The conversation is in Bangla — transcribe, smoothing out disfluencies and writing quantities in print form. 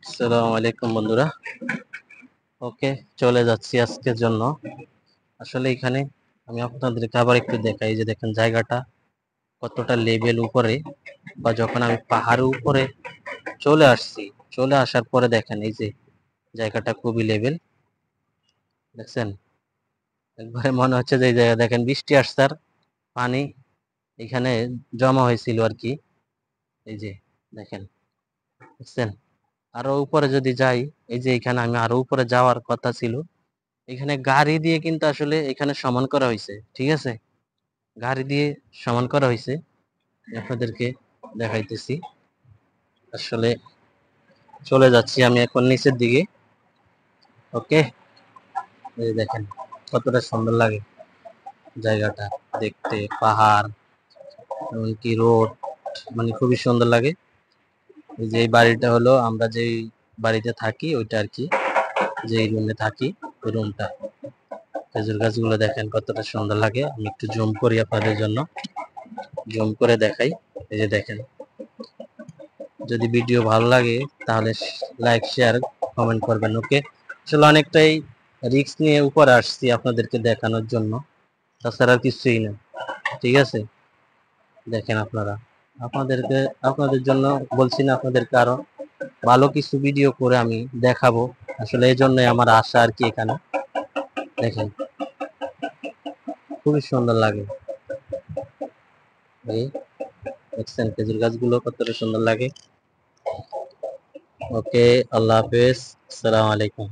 আসসালামু আলাইকুম বন্ধুরা। ওকে, চলে যাচ্ছি আজকের জন্য। আসলে এখানে আমি আপনাদেরকে আবার একটু দেখাই যে দেখেন জায়গাটা কতটা লেভেল উপরে, বা যখন আমি পাহাড়ের উপরে চলে আসছি, চলে আসার পরে দেখেন এই যে জায়গাটা খুবই লেভেল। দেখছেন, একবারে মনে হচ্ছে যে এই জায়গা দেখেন বৃষ্টি আসছে আর পানি এখানে জমা হয়েছিল আর কি। এই যে দেখেন, দেখছেন। আরো উপরে যদি যাই, এই যে এখানে আমি আরো উপরে যাওয়ার কথা ছিল, এখানে গাড়ি দিয়ে কিন্তু আসলে এখানে সমান করা হয়েছে, ঠিক আছে। গাড়ি দিয়ে সমান করা হয়েছে, আপনাদেরকে দেখাইতেছি। আসলে চলে যাচ্ছি আমি এখন নিচের দিকে। ওকে, এই দেখেন কতটা সুন্দর লাগে জায়গাটা দেখতে, পাহাড় এমনকি রোড, মানে খুবই সুন্দর লাগে। এই যে এই বাড়িটা হলো আমরা যেই বাড়িতে থাকি ওইটা আর কি, যেই রুমে থাকি ওই রুমটা। খেজুর গাছগুলো দেখেন কতটা সুন্দর লাগে। আমি একটু জুম করি আপনাদের জন্য, জুম করে দেখাই। এই যে দেখেন, যদি ভিডিও ভালো লাগে তাহলে লাইক শেয়ার কমেন্ট করবেন। ওকে, আসলে অনেকটাই রিস্ক নিয়ে উপরে আসছি আপনাদেরকে দেখানোর জন্য, তাছাড়া আর কিছুই না, ঠিক আছে। দেখেন আপনারা, আপনাদেরকে আপনাদের জন্য বলছি না, আপনাদেরকে আরো ভালো কিছু ভিডিও করে আমি দেখাবো। আসলে এই জন্যই আমার আশা আর কি। এখানে দেখেন খুবই সুন্দর লাগে। এই দেখছেন খেজুর গাছগুলো কতটা সুন্দর লাগে। ওকে, আল্লাহ হাফেজ, আসসালামু আলাইকুম।